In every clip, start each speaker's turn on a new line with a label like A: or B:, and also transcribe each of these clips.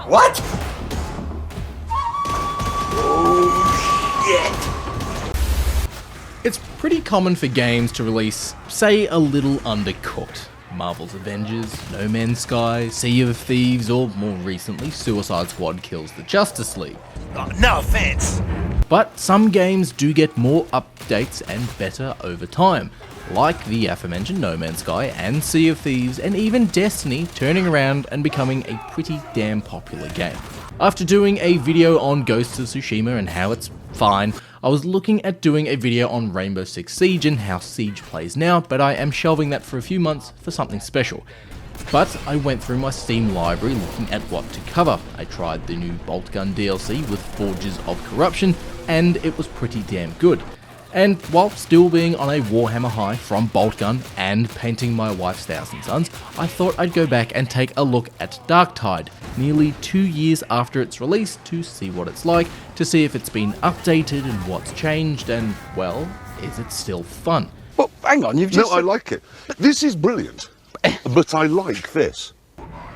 A: What? Oh, shit.
B: It's pretty common for games to release, say, a little undercooked. Marvel's Avengers, No Man's Sky, Sea of Thieves, or more recently, Suicide Squad kills the Justice League.
A: Oh, no offense.
B: But some games do get more updates and better over time, like the aforementioned No Man's Sky and Sea of Thieves, and even Destiny turning around and becoming a pretty damn popular game. After doing a video on Ghost of Tsushima and how it's fine, I was looking at doing a video on Rainbow Six Siege and how Siege plays now, but I am shelving that for a few months for something special. But I went through my Steam library looking at what to cover. I tried the new Boltgun DLC with Forges of Corruption, and it was pretty damn good. And while still being on a Warhammer high from Boltgun and painting my wife's Thousand Suns, I thought I'd go back and take a look at Darktide, nearly 2 years after its release, to see what it's like, to see if it's been updated and what's changed, and, well, is it still fun?
C: Well, hang on, you've just...
D: No, I like it. This is brilliant, but I like this.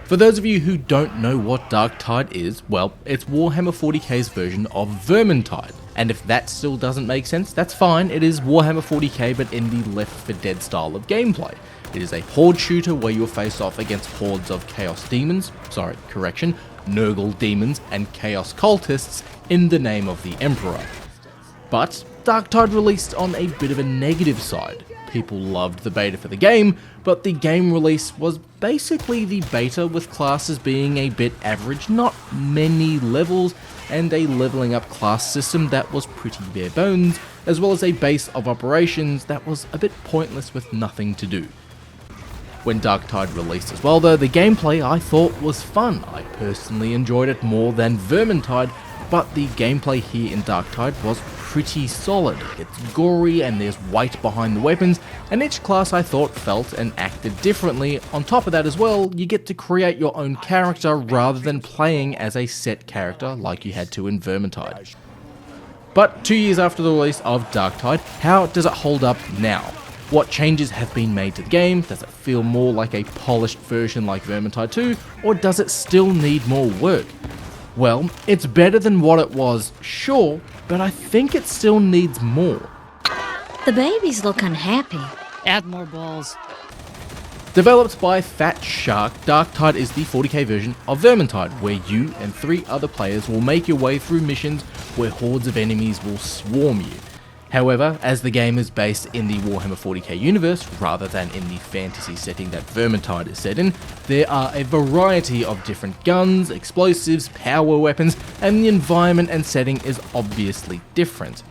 B: For those of you who don't know what Darktide is, well, it's Warhammer 40k's version of Vermintide. And if that still doesn't make sense, that's fine. It is Warhammer 40k, but in the Left 4 Dead style of gameplay. It is a horde shooter where you'll face off against hordes of chaos demons, Nurgle demons and chaos cultists in the name of the Emperor. But Darktide released on a bit of a negative side. People loved the beta for the game, but the game release was basically the beta with classes being a bit average, not many levels, and a leveling up class system that was pretty bare bones, as well as a base of operations that was a bit pointless with nothing to do. When Darktide released as well though, the gameplay I thought was fun. I personally enjoyed it more than Vermintide, but the gameplay here in Darktide was pretty solid. It's gory and there's weight behind the weapons, and each class I thought felt and acted differently. On top of that as well, you get to create your own character rather than playing as a set character like you had to in Vermintide. But 2 years after the release of Darktide, how does it hold up now? What changes have been made to the game? Does it feel more like a polished version like Vermintide 2, or does it still need more work? Well, it's better than what it was, sure, but I think it still needs more.
E: The babies look unhappy.
F: Add more balls.
B: Developed by Fat Shark, Darktide is the 40k version of Vermintide, where you and 3 other players will make your way through missions where hordes of enemies will swarm you. However, as the game is based in the Warhammer 40k universe, rather than in the fantasy setting that Vermintide is set in, there are a variety of different guns, explosives, power weapons, and the environment and setting is obviously different.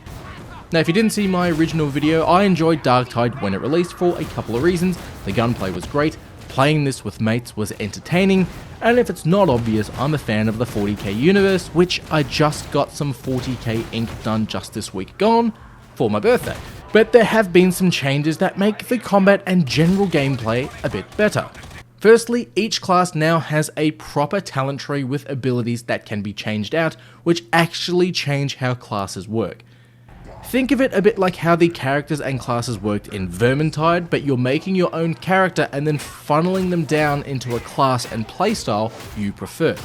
B: Now, if you didn't see my original video, I enjoyed Darktide when it released for a couple of reasons. The gunplay was great, playing this with mates was entertaining, and if it's not obvious, I'm a fan of the 40k universe, which I just got some 40k ink done just this week gone for my birthday. But there have been some changes that make the combat and general gameplay a bit better. Firstly, each class now has a proper talent tree with abilities that can be changed out, which actually change how classes work. Think of it a bit like how the characters and classes worked in Vermintide, but you're making your own character and then funneling them down into a class and playstyle you prefer.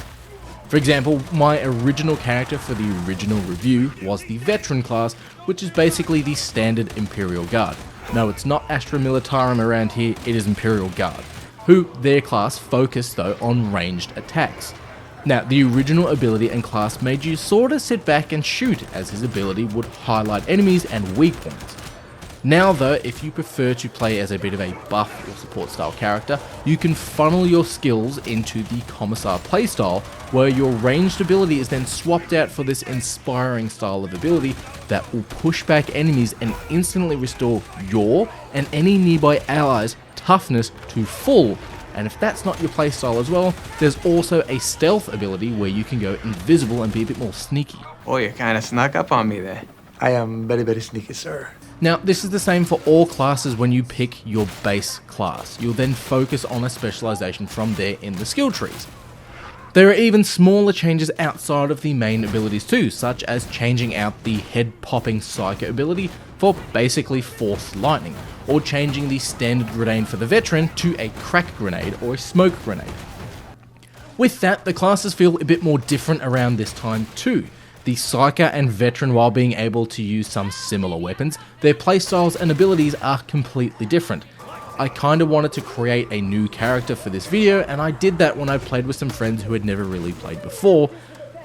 B: For example, my original character for the original review was the Veteran class, which is basically the standard Imperial Guard. No, it's not Astra Militarum around here, it is Imperial Guard, who their class focused though on ranged attacks. Now, the original ability and class made you sorta sit back and shoot, as his ability would highlight enemies and weak points. Now though, if you prefer to play as a bit of a buff or support style character, you can funnel your skills into the Commissar playstyle, where your ranged ability is then swapped out for this inspiring style of ability that will push back enemies and instantly restore your and any nearby allies' toughness to full. And if that's not your playstyle as well, there's also a stealth ability where you can go invisible and be a bit more sneaky.
G: Boy, you kinda snuck up on me there.
A: I am very, very sneaky, sir.
B: Now, this is the same for all classes when you pick your base class. You'll then focus on a specialization from there in the skill trees. There are even smaller changes outside of the main abilities too, such as changing out the head-popping Psycho ability for basically Force Lightning, or changing the standard grenade for the Veteran to a crack grenade or a smoke grenade. With that, the classes feel a bit more different around this time too. The Psyker and Veteran, while being able to use some similar weapons, their playstyles and abilities are completely different. I kinda wanted to create a new character for this video, and I did that when I played with some friends who had never really played before,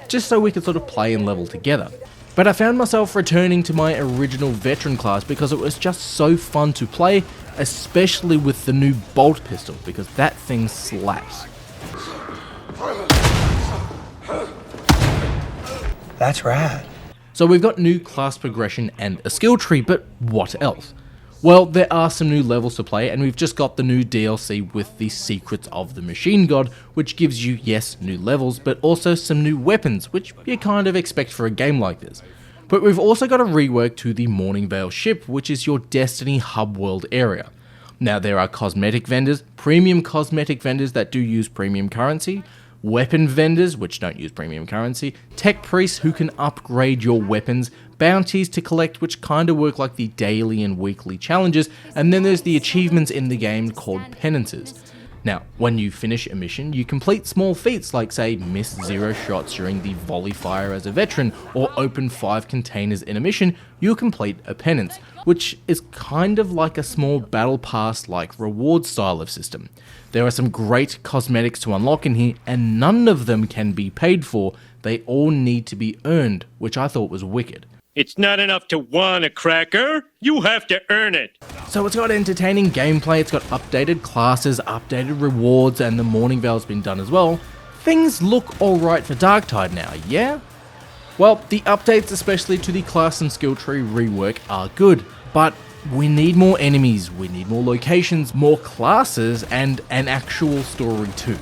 B: just so we could sort of play and level together. But I found myself returning to my original Veteran class because it was just so fun to play, especially with the new bolt pistol, because that thing slaps.
A: That's rad.
B: So we've got new class progression and a skill tree, but what else? Well, there are some new levels to play, and we've just got the new DLC with the Secrets of the Machine God, which gives you, yes, new levels, but also some new weapons, which you kind of expect for a game like this. But we've also got a rework to the Morningvale ship, which is your Destiny hub world area. Now, there are cosmetic vendors, premium cosmetic vendors that do use premium currency, weapon vendors, which don't use premium currency, tech priests who can upgrade your weapons, bounties to collect, which kind of work like the daily and weekly challenges, and then there's the achievements in the game called penances. Now, when you finish a mission, you complete small feats like, say, miss 0 shots during the volley fire as a veteran, or open 5 containers in a mission, you'll complete a penance, which is kind of like a small battle pass like reward style of system. There are some great cosmetics to unlock in here, and none of them can be paid for, they all need to be earned, which I thought was wicked.
C: It's not enough to want a cracker, you have to earn it.
B: So it's got entertaining gameplay, it's got updated classes, updated rewards, and the Morningvale's been done as well. Things look alright for Darktide now, yeah? Well, the updates, especially to the class and skill tree rework, are good, but we need more enemies, we need more locations, more classes, and an actual story too.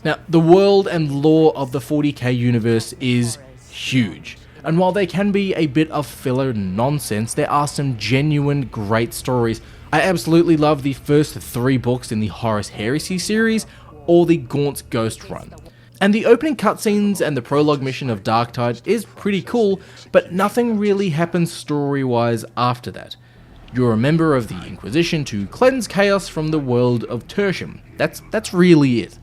B: Now, the world and lore of the 40k universe is huge. And while they can be a bit of filler nonsense, there are some genuine great stories. I absolutely love the first 3 books in the Horus Heresy series, or the Gaunt's Ghost run. And the opening cutscenes and the prologue mission of Darktide is pretty cool, but nothing really happens story-wise after that. You're a member of the Inquisition to cleanse chaos from the world of Tertium. That's really it.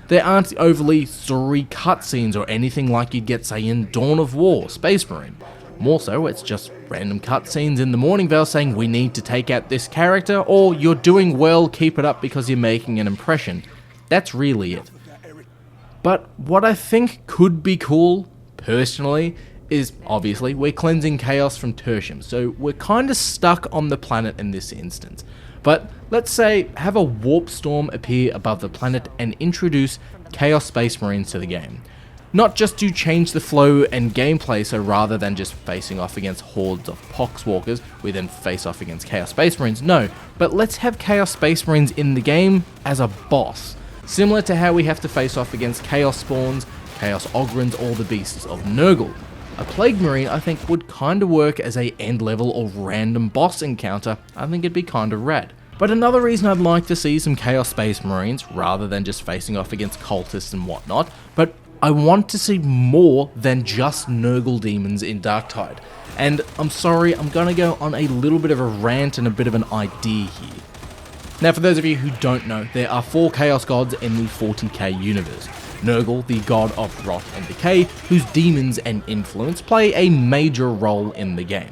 B: There aren't overly story cutscenes or anything like you'd get, say, in Dawn of War, Space Marine. More so, it's just random cutscenes in the Morningvale saying we need to take out this character, or you're doing well, keep it up because you're making an impression. That's really it. But what I think could be cool, personally, is obviously we're cleansing chaos from Tertium, so we're kind of stuck on the planet in this instance. But let's say have a warp storm appear above the planet and introduce Chaos Space Marines to the game. Not just to change the flow and gameplay, so rather than just facing off against hordes of Poxwalkers, we then face off against Chaos Space Marines, no, but let's have Chaos Space Marines in the game as a boss. Similar to how we have to face off against Chaos Spawns, Chaos Ogrins, or the Beasts of Nurgle. A Plague Marine, I think, would kinda work as a end level or random boss encounter. I think it'd be kinda rad. But another reason I'd like to see some Chaos Space Marines, rather than just facing off against cultists and whatnot, but I want to see more than just Nurgle demons in Darktide. And I'm sorry, I'm gonna go on a little bit of a rant and a bit of an idea here. Now, for those of you who don't know, there are 4 Chaos Gods in the 40k universe. Nurgle, the god of rot and decay, whose demons and influence play a major role in the game.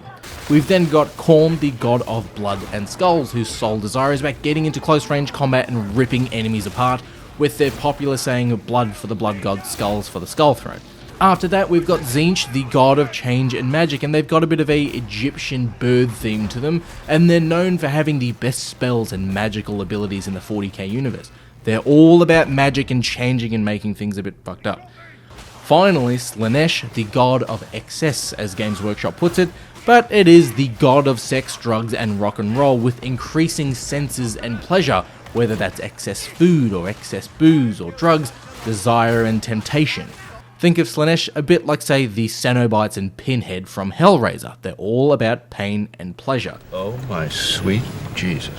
B: We've then got Khorne, the god of blood and skulls, whose sole desire is about getting into close range combat and ripping enemies apart, with their popular saying, blood for the blood god, skulls for the skull throne. After that, we've got Tzeentch, the god of change and magic, and they've got a bit of a Egyptian bird theme to them, and they're known for having the best spells and magical abilities in the 40k universe. They're all about magic and changing and making things a bit fucked up. Finally, Slaanesh, the god of excess, as Games Workshop puts it, but it is the god of sex, drugs, and rock and roll with increasing senses and pleasure, whether that's excess food or excess booze or drugs, desire and temptation. Think of Slaanesh a bit like, say, the Cenobites and Pinhead from Hellraiser. They're all about pain and pleasure.
A: Oh my sweet Jesus.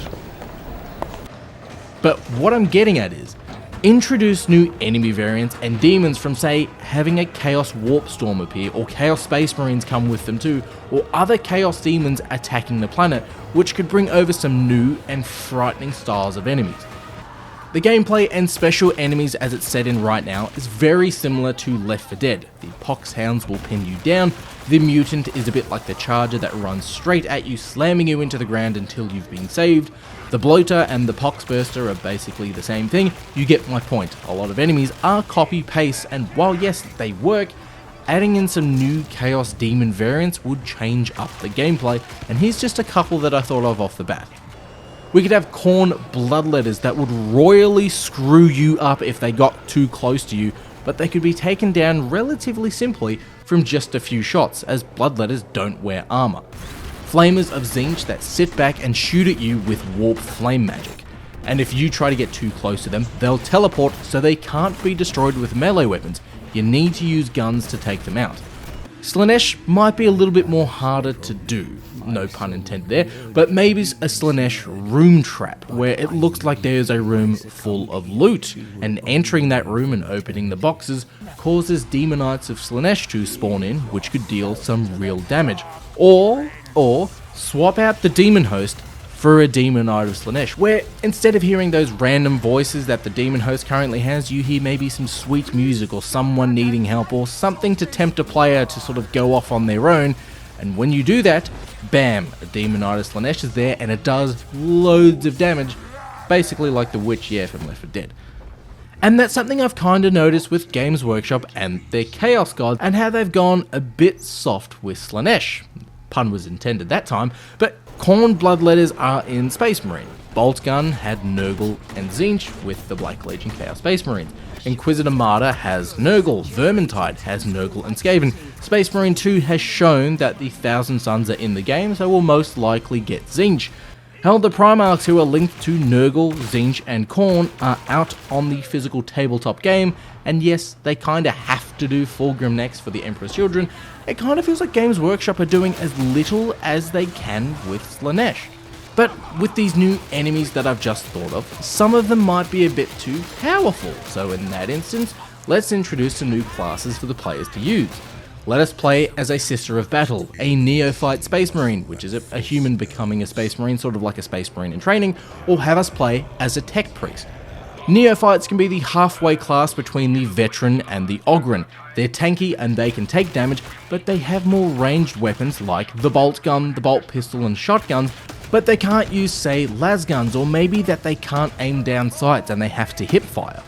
B: But what I'm getting at is, introduce new enemy variants and demons from, say, having a Chaos Warp Storm appear, or Chaos Space Marines come with them too, or other Chaos Demons attacking the planet, which could bring over some new and frightening styles of enemies. The gameplay and special enemies as it's set in right now is very similar to Left 4 Dead. The poxhounds will pin you down, the mutant is a bit like the charger that runs straight at you, slamming you into the ground until you've been saved. The bloater and the poxburster are basically the same thing. You get my point. A lot of enemies are copy-paste, and while yes, they work, adding in some new Chaos Demon variants would change up the gameplay, and here's just a couple that I thought of off the bat. We could have Khorne bloodletters that would royally screw you up if they got too close to you, but they could be taken down relatively simply from just a few shots, as bloodletters don't wear armor. Flamers of Tzeentch that sit back and shoot at you with warp flame magic, and if you try to get too close to them, they'll teleport so they can't be destroyed with melee weapons. You need to use guns to take them out. Slaanesh might be a little bit more harder to do, no pun intended there, but maybe a Slaanesh room trap, where it looks like there's a room full of loot, and entering that room and opening the boxes causes Demonites of Slaanesh to spawn in, which could deal some real damage. Or swap out the demon host for a Demonite of Slaanesh, where instead of hearing those random voices that the demon host currently has, you hear maybe some sweet music or someone needing help or something to tempt a player to sort of go off on their own, and when you do that, bam, a Demonite of Slaanesh is there and it does loads of damage, basically like the witch, from Left 4 Dead. And that's something I've kinda noticed with Games Workshop and their Chaos Gods, and how they've gone a bit soft with Slaanesh. Pun was intended that time, but Khorne bloodletters are in Space Marine. Boltgun had Nurgle and Tzeentch with the Black Legion Chaos Space Marines. Inquisitor Martyr has Nurgle, Vermintide has Nurgle and Skaven. Space Marine 2 has shown that the Thousand Suns are in the game, so we'll most likely get Tzeentch. Hell, the Primarchs who are linked to Nurgle, Tzeentch and Khorne are out on the physical tabletop game, and yes, they kinda have to do Fulgrim next for the Emperor's Children. It kinda feels like Games Workshop are doing as little as they can with Slaanesh. But with these new enemies that I've just thought of, some of them might be a bit too powerful, so in that instance, let's introduce some new classes for the players to use. Let us play as a Sister of Battle, a Neophyte Space Marine, which is a human becoming a Space Marine, sort of like a Space Marine in training, or have us play as a Tech Priest. Neophytes can be the halfway class between the Veteran and the Ogryn. They're tanky and they can take damage, but they have more ranged weapons like the bolt gun, the bolt pistol and shotguns, but they can't use, say, las guns, or maybe that they can't aim down sights and they have to hip fire.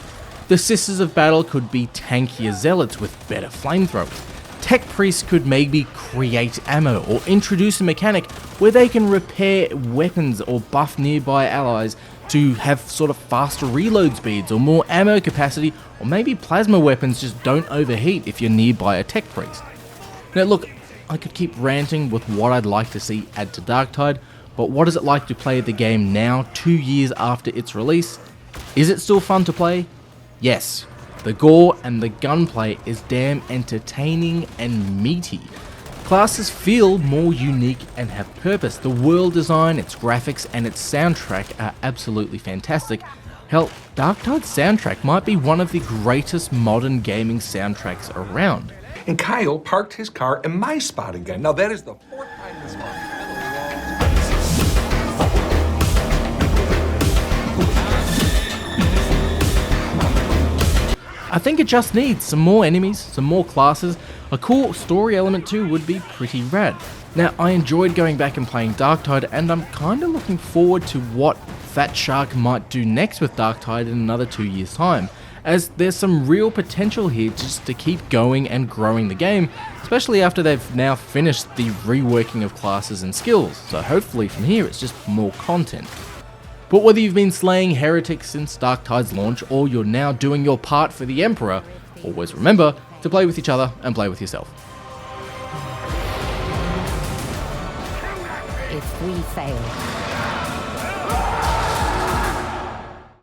B: The Sisters of Battle could be tankier zealots with better flamethrowers. Tech Priests could maybe create ammo or introduce a mechanic where they can repair weapons or buff nearby allies to have sort of faster reload speeds or more ammo capacity, or maybe plasma weapons just don't overheat if you're nearby a Tech Priest. Now look, I could keep ranting with what I'd like to see add to Darktide, but what is it like to play the game now, 2 years after its release? Is it still fun to play? Yes. The gore and the gunplay is damn entertaining and meaty. Classes feel more unique and have purpose. The world design, its graphics and its soundtrack are absolutely fantastic. Hell, Darktide's soundtrack might be one of the greatest modern gaming soundtracks around.
F: And Kyle parked his car in my spot again. Now that is the fourth time this month.
B: I think it just needs some more enemies, some more classes. A cool story element too would be pretty rad. Now, I enjoyed going back and playing Darktide, and I'm kinda looking forward to what Fat Shark might do next with Darktide in another 2 years' time, as there's some real potential here just to keep going and growing the game, especially after they've now finished the reworking of classes and skills, so hopefully from here it's just more content. But whether you've been slaying heretics since Darktide's launch, or you're now doing your part for the Emperor, always remember to play with each other and play with yourself.
H: If we fail,